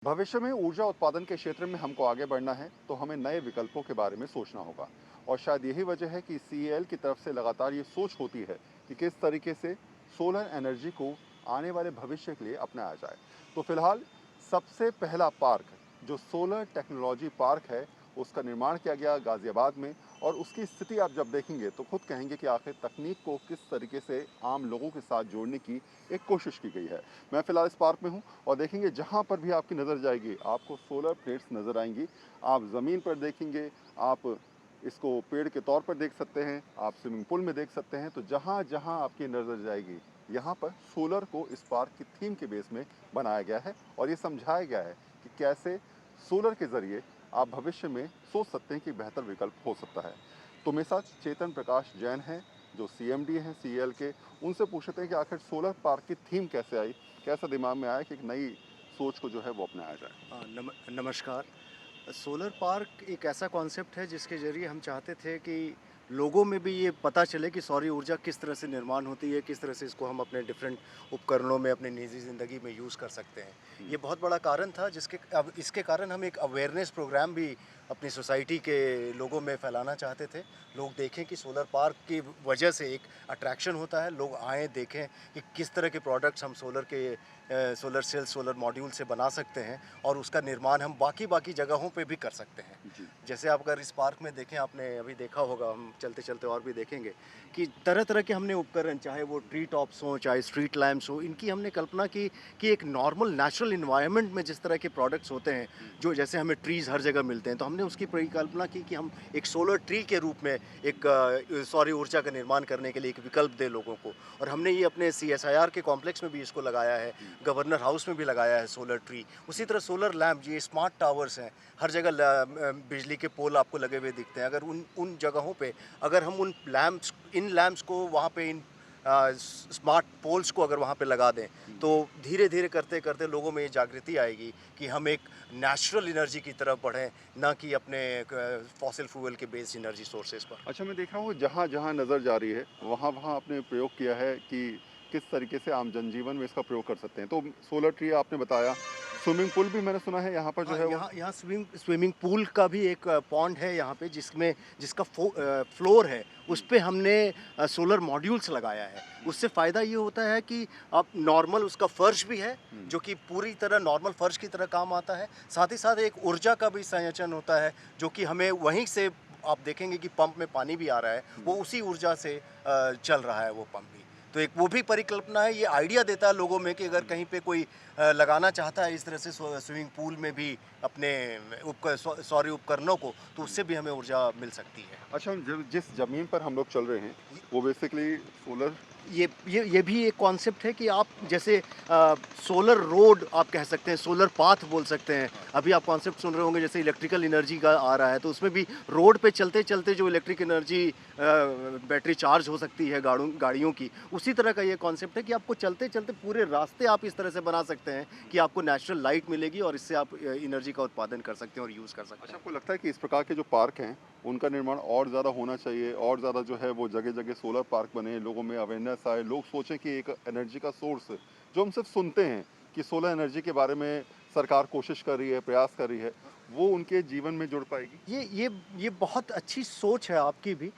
भविष्य में ऊर्जा उत्पादन के क्षेत्र में हमको आगे बढ़ना है तो हमें नए विकल्पों के बारे में सोचना होगा। और शायद यही वजह है कि सीईएल की तरफ से लगातार ये सोच होती है कि किस तरीके से सोलर एनर्जी को आने वाले भविष्य के लिए अपनाया जाए। तो फिलहाल सबसे पहला पार्क जो सोलर टेक्नोलॉजी पार्क है उसका निर्माण किया गया गाज़ियाबाद में। और उसकी स्थिति आप जब देखेंगे तो खुद कहेंगे कि आखिर तकनीक को किस तरीके से आम लोगों के साथ जोड़ने की एक कोशिश की गई है। मैं फ़िलहाल इस पार्क में हूँ और देखेंगे जहाँ पर भी आपकी नज़र जाएगी आपको सोलर प्लेट्स नज़र आएंगी। आप ज़मीन पर देखेंगे, आप इसको पेड़ के तौर पर देख सकते हैं, आप स्विमिंग पूल में देख सकते हैं। तो जहाँ जहाँ आपकी नज़र जाएगी यहाँ पर सोलर को इस पार्क की थीम के बेस में बनाया गया है और ये समझाया गया है कि कैसे सोलर के ज़रिए आप भविष्य में सोच सकते हैं कि बेहतर विकल्प हो सकता है। तो मेरे साथ चेतन प्रकाश जैन हैं जो सीएमडी हैं सीएल के। उनसे पूछते हैं कि आखिर सोलर पार्क की थीम कैसे आई, कैसा दिमाग में आया कि एक नई सोच को जो है वो अपनाया जाए। नमस्कार। सोलर पार्क एक ऐसा कॉन्सेप्ट है जिसके ज़रिए हम चाहते थे कि लोगों में भी ये पता चले कि सौर ऊर्जा किस तरह से निर्माण होती है, किस तरह से इसको हम अपने डिफरेंट उपकरणों में अपनी निजी ज़िंदगी में यूज़ कर सकते हैं। ये बहुत बड़ा कारण था जिसके अब इसके कारण हम एक अवेयरनेस प्रोग्राम भी अपनी सोसाइटी के लोगों में फैलाना चाहते थे। लोग देखें कि सोलर पार्क की वजह से एक अट्रैक्शन होता है, लोग आएँ देखें कि किस तरह के प्रोडक्ट्स हम सोलर सेल, सोलर मॉड्यूल से बना सकते हैं और उसका निर्माण हम बाकी जगहों पे भी कर सकते हैं। जी। जैसे आप अगर इस पार्क में देखें, आपने अभी देखा होगा, हम चलते-चलते और भी देखेंगे कि तरह-तरह के हमने उपकरण, चाहे वो ट्री टॉप्स हों, चाहे स्ट्रीट लैंप्स हों, इनकी हमने कल्पना की कि एक नॉर्मल नेचुरल एनवायरनमेंट में जिस तरह के प्रोडक्ट्स होते हैं, जो जैसे हमें ट्रीज़ हर जगह मिलते हैं, तो हमने उसकी परिकल्पना की कि हम एक सोलर ट्री के रूप में एक सौर ऊर्जा का निर्माण करने के लिए एक विकल्प दें लोगों को। और हमने ये अपने सीएसआईआर के कॉम्प्लेक्स में भी इसको लगाया है, गवर्नर हाउस में भी लगाया है सोलर ट्री। उसी तरह सोलर लैंप, ये स्मार्ट टावर्स हैं, हर जगह बिजली के पोल आपको लगे हुए दिखते हैं। अगर उन उन जगहों पे अगर हम इन लैंप्स को वहाँ पे इन स्मार्ट पोल्स को अगर वहाँ पे लगा दें, तो धीरे-धीरे करते-करते लोगों में ये जागृति आएगी कि हम एक नेचुरल एनर्जी की तरफ बढ़ें, ना कि अपने फॉसिल फ्यूल के बेस्ड एनर्जी सोर्सेज़ पर। अच्छा, मैं देख रहा हूँ जहाँ जहाँ नज़र जा रही है वहाँ वहाँ आपने प्रयोग किया है कि किस तरीके से आम जनजीवन में इसका प्रयोग कर सकते हैं। तो सोलर ट्री आपने बताया, स्विमिंग पूल भी मैंने सुना है यहाँ पर जो हाँ, है वो। यहाँ यहाँ स्विमिंग पूल का भी एक पॉन्ड है यहाँ पे, जिसका फ्लोर है, उस पे हमने सोलर मॉड्यूल्स लगाया है। उससे फ़ायदा ये होता है कि अब नॉर्मल उसका फ़र्श भी है, जो कि पूरी तरह नॉर्मल फ़र्श की तरह काम आता है। साथ ही साथ एक ऊर्जा का भी संचयन होता है, जो कि हमें वहीं से आप देखेंगे कि पंप में पानी भी आ रहा है, वो उसी ऊर्जा से चल रहा है वो पंप भी। तो एक वो भी परिकल्पना है, ये आइडिया देता है लोगों में कि अगर कहीं पे कोई लगाना चाहता है इस तरह से स्विमिंग पूल में भी अपने सौर उपकरणों को, तो उससे भी हमें ऊर्जा मिल सकती है। अच्छा, जिस जमीन पर हम लोग चल रहे हैं वो बेसिकली सोलर। ये भी एक कॉन्सेप्ट है कि आप जैसे सोलर रोड आप कह सकते हैं, सोलर पाथ बोल सकते हैं। अभी आप कॉन्सेप्ट सुन रहे होंगे, जैसे इलेक्ट्रिकल एनर्जी का आ रहा है, तो उसमें भी रोड पे चलते-चलते जो इलेक्ट्रिक एनर्जी बैटरी चार्ज हो सकती है गाड़ियों की, उसी तरह का ये कॉन्सेप्ट है कि आपको चलते-चलते पूरे रास्ते आप इस तरह से बना सकते हैं कि आपको नेचुरल लाइट मिलेगी और इससे आप एनर्जी का उत्पादन कर सकते हैं और यूज़ कर सकते अच्छा, हैं। आपको लगता है कि इस प्रकार के जो पार्क हैं उनका निर्माण और ज़्यादा होना चाहिए और ज़्यादा जो है वो जगह-जगह सोलर पार्क बने, लोगों में अवेयरनेस आए, लोग सोचें कि एक एनर्जी का सोर्स जो हम सिर्फ सुनते हैं कि सोलर एनर्जी के बारे में सरकार कोशिश कर रही है, प्रयास कर रही है, वो उनके जीवन में जुड़ पाएगी? ये ये ये बहुत अच्छी सोच है आपकी भी।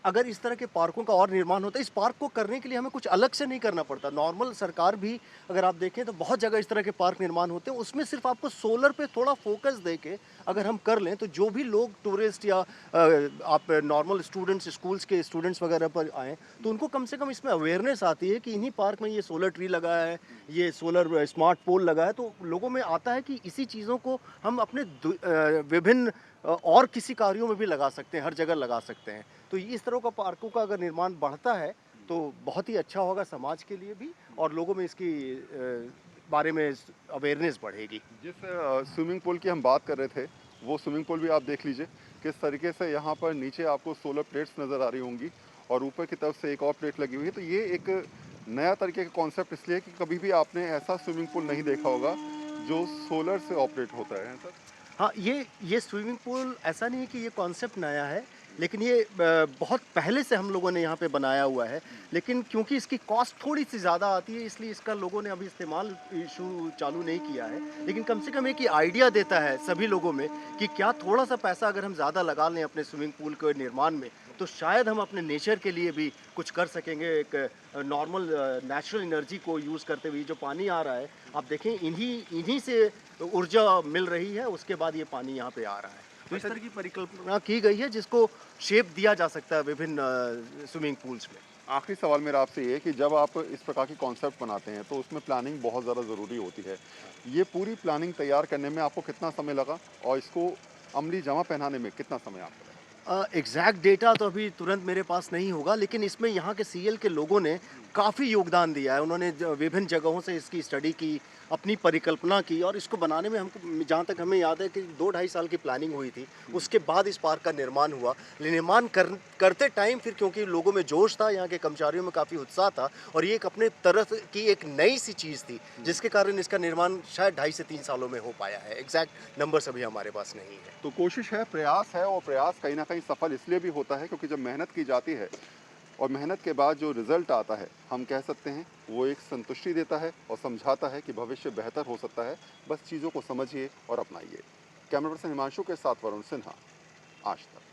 अगर इस तरह के पार्कों का और निर्माण होता है, इस पार्क को करने के लिए हमें कुछ अलग से नहीं करना पड़ता। नॉर्मल सरकार भी, अगर आप देखें तो बहुत जगह इस तरह के पार्क निर्माण होते हैं। उसमें सिर्फ़ आपको सोलर पे थोड़ा फ़ोकस देके अगर हम कर लें, तो जो भी लोग टूरिस्ट या आप नॉर्मल स्टूडेंट्स, स्कूल्स के स्टूडेंट्स वगैरह पर आएँ, तो उनको कम से कम इसमें अवेयरनेस आती है कि इन्हीं पार्क में ये सोलर ट्री लगा है, ये सोलर स्मार्ट पोल लगा है। तो लोगों में आता है कि इसी चीज़ों को हम अपने विभिन्न और किसी कार्यों में भी लगा सकते हैं, हर जगह लगा सकते हैं। तो इस तरह का पार्कों का अगर निर्माण बढ़ता है, तो बहुत ही अच्छा होगा समाज के लिए भी, और लोगों में इसकी बारे में अवेयरनेस बढ़ेगी। जिस स्विमिंग पूल की हम बात कर रहे थे, वो स्विमिंग पूल भी आप देख लीजिए, किस तरीके से यहाँ पर नीचे आपको सोलर प्लेट्स नज़र आ रही होंगी और ऊपर की तरफ से एक और प्लेट लगी हुई है। तो ये एक नया तरीके का कॉन्सेप्ट इसलिए है कि कभी भी आपने ऐसा स्विमिंग पूल नहीं देखा होगा, जो सोलर से ऑपरेट होता है सर? हाँ, ये स्विमिंग पूल ऐसा नहीं है कि ये कॉन्सेप्ट नया है। लेकिन ये बहुत पहले से हम लोगों ने यहाँ पे बनाया हुआ है, लेकिन क्योंकि इसकी कॉस्ट थोड़ी सी ज़्यादा आती है इसलिए इसका लोगों ने अभी इस्तेमाल इशू चालू नहीं किया है। लेकिन कम से कम एक ये आइडिया देता है सभी लोगों में कि क्या थोड़ा-सा पैसा अगर हम ज़्यादा लगा लें अपने स्विमिंग पूल के निर्माण में, तो शायद हम अपने नेचर के लिए भी कुछ कर सकेंगे। एक नॉर्मल नेचुरल एनर्जी को यूज़ करते हुए जो पानी आ रहा है, आप देखें इन्हीं इन्हीं से ऊर्जा मिल रही है, उसके बाद ये पानी यहाँ पे आ रहा है। तो इस तरह की परिकल्पना की गई है जिसको शेप दिया जा सकता है विभिन्न स्विमिंग पूल्स में। आखिरी सवाल मेरा आपसे ये है कि जब आप इस प्रकार की कॉन्सेप्ट बनाते हैं तो उसमें प्लानिंग बहुत ज़्यादा ज़रूरी होती है। ये पूरी प्लानिंग तैयार करने में आपको कितना समय लगा और इसको अमली जामा पहनाने में कितना समय आपका लगा? एग्जैक्ट डेटा तो अभी तुरंत मेरे पास नहीं होगा, लेकिन इसमें यहाँ के सीएल के लोगों ने काफ़ी योगदान दिया है। उन्होंने विभिन्न जगहों से इसकी स्टडी की, अपनी परिकल्पना की और इसको बनाने में हमको, जहाँ तक हमें याद है कि 2 ढाई साल की प्लानिंग हुई थी। उसके बाद इस पार्क का निर्माण हुआ। करते टाइम फिर क्योंकि लोगों में जोश था, यहाँ के कर्मचारियों में काफ़ी उत्साह था और ये एक अपने तरह की एक नई सी चीज़ थी, जिसके कारण इसका निर्माण शायद 2.5 से 3 सालों में हो पाया है। एग्जैक्ट नंबर्स अभी हमारे पास नहीं है। तो कोशिश है, प्रयास है और प्रयास कहीं न कहीं सफल इसलिए भी होता है क्योंकि जब मेहनत की जाती है और मेहनत के बाद जो रिज़ल्ट आता है, हम कह सकते हैं वो एक संतुष्टि देता है और समझाता है कि भविष्य बेहतर हो सकता है। बस चीज़ों को समझिए और अपनाइए। कैमरा पर्सन हिमांशु के साथ वरुण सिन्हा, आज तक।